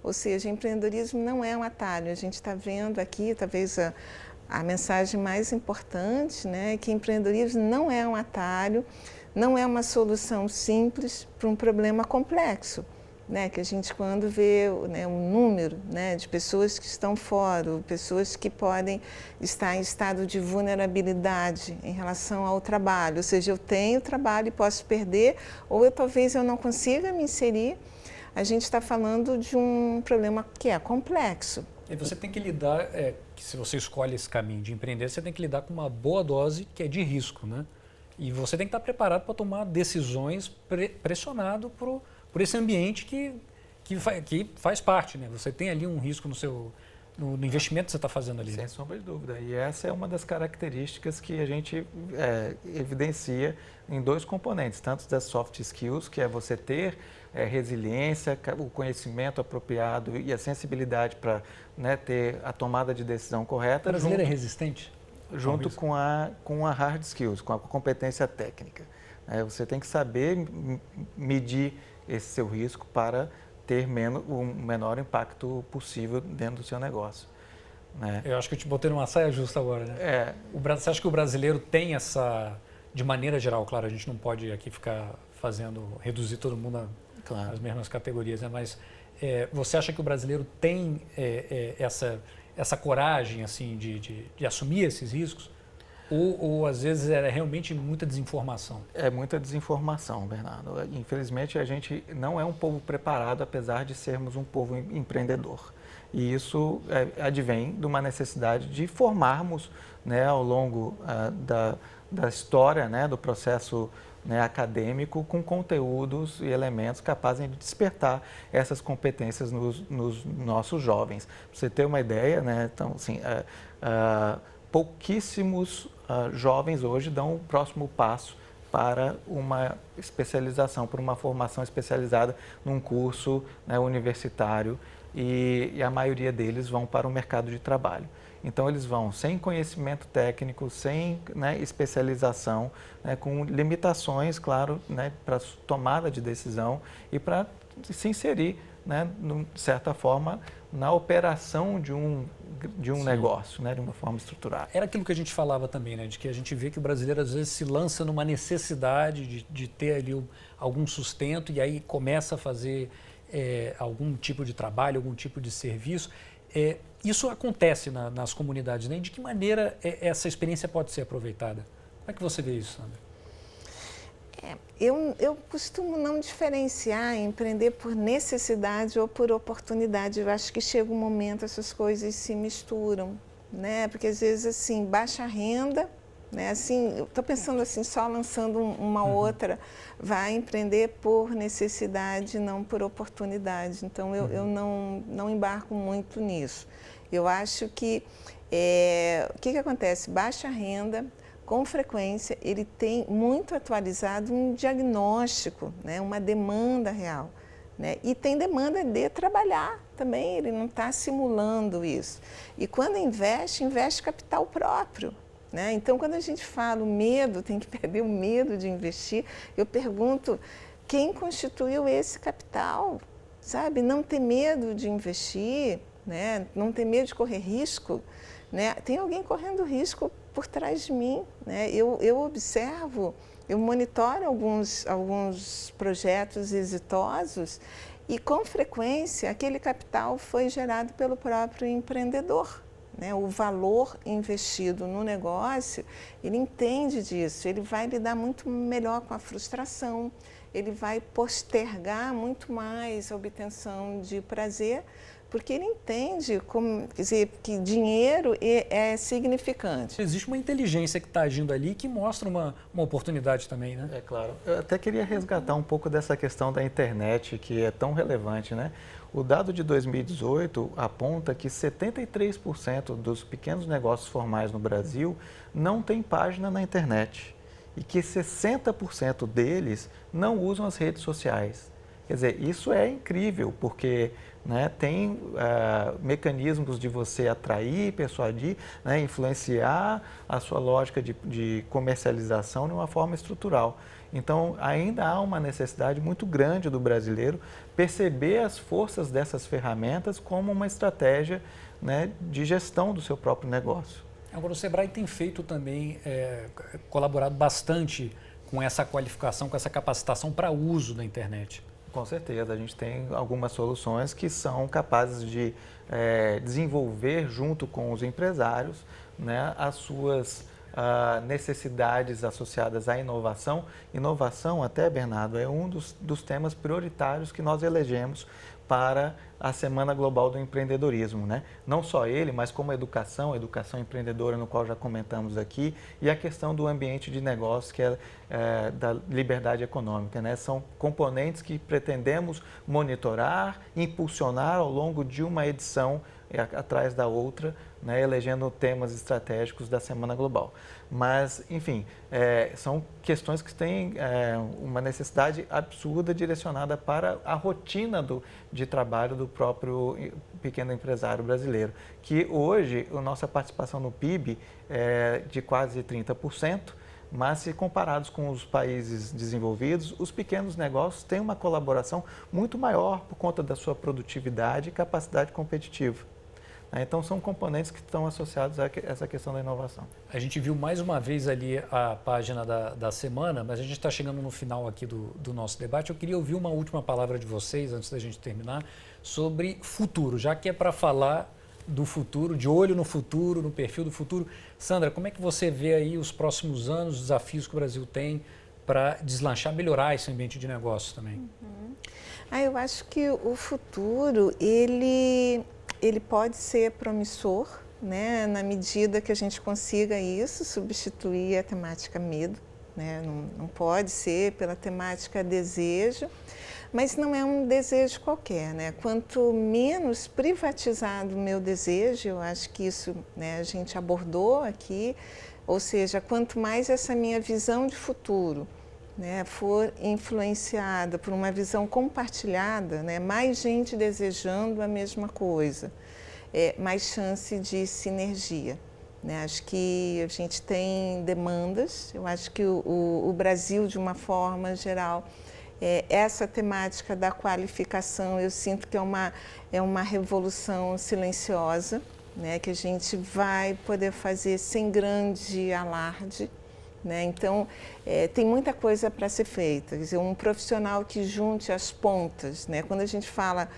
Ou seja, empreendedorismo não é um atalho. A gente está vendo aqui, talvez a mensagem mais importante, né? Que empreendedorismo não é um atalho, não é uma solução simples para um problema complexo. Né, que a gente, quando vê, né, um número, né, de pessoas que estão fora, pessoas que podem estar em estado de vulnerabilidade em relação ao trabalho, ou seja, eu tenho trabalho e posso perder, ou talvez eu não consiga me inserir, a gente está falando de um problema que é complexo. E você tem que lidar, que se você escolhe esse caminho de empreender, você tem que lidar com uma boa dose que é de risco, né? E você tem que estar preparado para tomar decisões pressionado por esse ambiente que faz parte, né? Você tem ali um risco no investimento que você está fazendo ali. Sem sombra de dúvida. E essa é uma das características que a gente evidencia em dois componentes, tanto das soft skills, que é você ter resiliência, o conhecimento apropriado e a sensibilidade para, né, ter a tomada de decisão correta. O brasileiro é resistente? Junto com a hard skills, com a competência técnica. Você tem que saber medir esse seu risco para ter o menor impacto possível dentro do seu negócio. Né? Eu acho que eu te botei numa saia justa agora, né? Você acha que o brasileiro tem essa, de maneira geral, claro, a gente não pode aqui ficar reduzir todo mundo às mesmas categorias, né? Mas você acha que o brasileiro tem essa coragem assim, de assumir esses riscos? Ou às vezes é realmente muita desinformação? É muita desinformação, Bernardo. Infelizmente, a gente não é um povo preparado, apesar de sermos um povo empreendedor. E isso advém de uma necessidade de formarmos, né, ao longo da história, né, do processo, né, acadêmico, com conteúdos e elementos capazes de despertar essas competências nos nossos jovens. Para você ter uma ideia, né, então, assim, pouquíssimos jovens hoje dão o próximo passo para uma especialização, para uma formação especializada num curso, né, universitário, e a maioria deles vão para o mercado de trabalho. Então, eles vão sem conhecimento técnico, sem, né, especialização, né, com limitações, claro, né, para tomada de decisão e para se inserir, né, de certa forma, na operação de um negócio, né, de uma forma estruturada. Era aquilo que a gente falava também, né, de que a gente vê que o brasileiro às vezes se lança numa necessidade de ter ali algum sustento e aí começa a fazer algum tipo de trabalho, algum tipo de serviço. Isso acontece nas comunidades, né? De que maneira essa experiência pode ser aproveitada? Como é que você vê isso, Sandra? Eu costumo não diferenciar empreender por necessidade ou por oportunidade. Eu acho que chega um momento essas coisas se misturam, né? Porque às vezes assim, baixa renda, né? Assim, eu estou pensando assim, só lançando uma outra, vai empreender por necessidade, não por oportunidade. Então eu não embarco muito nisso. Eu acho que o que acontece? Baixa renda, com frequência, ele tem muito atualizado um diagnóstico, né, uma demanda real. Né, e tem demanda de trabalhar também, ele não está simulando isso. E quando investe capital próprio. Né? Então, quando a gente fala o medo, tem que perder o medo de investir, eu pergunto, quem constituiu esse capital? Sabe? Não ter medo de investir, né? Não ter medo de correr risco. Né? Tem alguém correndo risco por trás de mim. Né? Eu observo Eu monitoro alguns projetos exitosos e, com frequência, aquele capital foi gerado pelo próprio empreendedor. Né? O valor investido no negócio, ele entende disso, ele vai lidar muito melhor com a frustração, ele vai postergar muito mais a obtenção de prazer, porque ele entende quer dizer, que dinheiro é significante. Existe uma inteligência que está agindo ali que mostra uma oportunidade também, né? É claro. Eu até queria resgatar um pouco dessa questão da internet, que é tão relevante, né? O dado de 2018 aponta que 73% dos pequenos negócios formais no Brasil não tem página na internet e que 60% deles não usam as redes sociais. Quer dizer, isso é incrível, porque né, tem mecanismos de você atrair, persuadir, né, influenciar a sua lógica de comercialização de uma forma estrutural. Então, ainda há uma necessidade muito grande do brasileiro perceber as forças dessas ferramentas como uma estratégia, né, de gestão do seu próprio negócio. Agora, o Sebrae tem feito também, colaborado bastante com essa qualificação, com essa capacitação para uso da internet. Com certeza, a gente tem algumas soluções que são capazes de desenvolver junto com os empresários, né, as suas necessidades associadas à inovação. Inovação, até, Bernardo, é um dos temas prioritários que nós elegemos para a Semana Global do Empreendedorismo, né? Não só ele, mas como a educação empreendedora, no qual já comentamos aqui, e a questão do ambiente de negócio, que é da liberdade econômica, né? São componentes que pretendemos monitorar, impulsionar ao longo de uma edição atrás da outra, né, elegendo temas estratégicos da Semana Global. Mas, enfim, são questões que têm uma necessidade absurda direcionada para a rotina de trabalho do próprio pequeno empresário brasileiro, que hoje a nossa participação no PIB é de quase 30%, mas se comparados com os países desenvolvidos, os pequenos negócios têm uma colaboração muito maior por conta da sua produtividade e capacidade competitiva. Então, são componentes que estão associados a essa questão da inovação. A gente viu mais uma vez ali a página da semana, mas a gente está chegando no final aqui do nosso debate. Eu queria ouvir uma última palavra de vocês, antes da gente terminar, sobre futuro, já que é para falar do futuro, de olho no futuro, no perfil do futuro. Sandra, como é que você vê aí os próximos anos, os desafios que o Brasil tem para deslanchar, melhorar esse ambiente de negócio também? Eu acho que o futuro, ele pode ser promissor, né, na medida que a gente consiga isso, substituir a temática medo, né? Não pode ser pela temática desejo, mas não é um desejo qualquer, né? Quanto menos privatizado o meu desejo, eu acho que isso, né, a gente abordou aqui, ou seja, quanto mais essa minha visão de futuro, né, for influenciada por uma visão compartilhada, né, mais gente desejando a mesma coisa, mais chance de sinergia. Né? Acho que a gente tem demandas, eu acho que o Brasil, de uma forma geral, essa temática da qualificação, eu sinto que é uma revolução silenciosa, né, que a gente vai poder fazer sem grande alarde. Né? Então, tem muita coisa para ser feita. Quer dizer, um profissional que junte as pontas, né? Quando a gente fala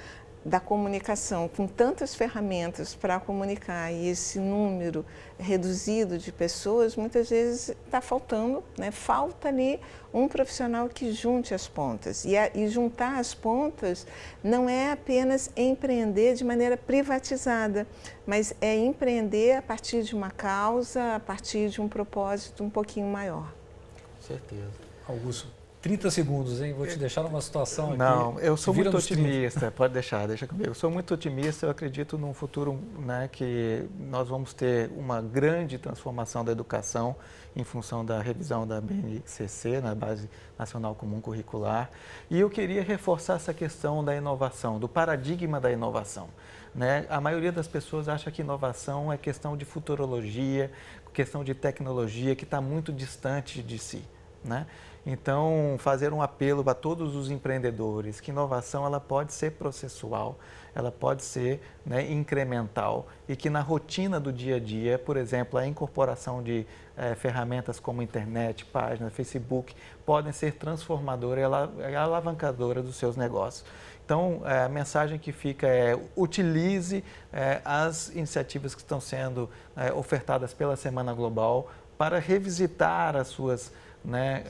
da comunicação, com tantas ferramentas para comunicar e esse número reduzido de pessoas, muitas vezes está faltando, né? Falta ali um profissional que junte as pontas. E juntar as pontas não é apenas empreender de maneira privatizada, mas é empreender a partir de uma causa, a partir de um propósito um pouquinho maior. Com certeza. Augusto, 30 segundos, hein? Vou te deixar numa situação aqui. Não, eu sou muito otimista, pode deixa comigo. Eu sou muito otimista, eu acredito num futuro, né, que nós vamos ter uma grande transformação da educação em função da revisão da BNCC, na Base Nacional Comum Curricular. E eu queria reforçar essa questão da inovação, do paradigma da inovação. Né? A maioria das pessoas acha que inovação é questão de futurologia, questão de tecnologia que está muito distante de si. né? Então, fazer um apelo para todos os empreendedores que inovação ela pode ser processual, ela pode ser, né, incremental e que na rotina do dia a dia, por exemplo, a incorporação de ferramentas como internet, página, Facebook, podem ser transformadoras e alavancadora dos seus negócios. Então, a mensagem que fica é utilize as iniciativas que estão sendo ofertadas pela Semana Global para revisitar as suas, né,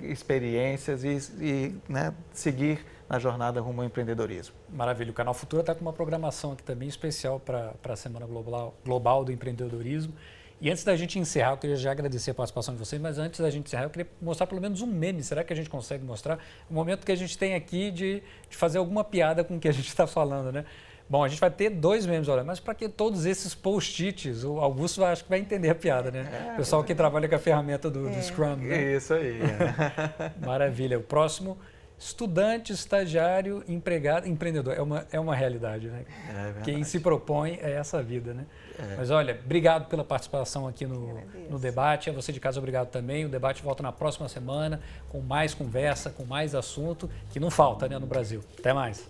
experiências e né, seguir na jornada rumo ao empreendedorismo. Maravilha. O Canal Futura está com uma programação aqui também especial para a Semana Global do Empreendedorismo. E antes da gente encerrar, eu queria já agradecer a participação de vocês, mas antes da gente encerrar, eu queria mostrar pelo menos um meme. Será que a gente consegue mostrar? O momento que a gente tem aqui de fazer alguma piada com o que a gente está falando, né? Bom, a gente vai ter 2 memes, olha, mas para que todos esses post-its? O Augusto acho que vai entender a piada, né? O pessoal que trabalha com a ferramenta do Scrum, né? Isso aí. Maravilha. O próximo, estudante, estagiário, empregado, empreendedor. É uma realidade, né? Quem se propõe é essa vida, né? Mas olha, obrigado pela participação aqui no debate. A você de casa, obrigado também. O debate volta na próxima semana com mais conversa, com mais assunto, que não falta, né, no Brasil. Até mais.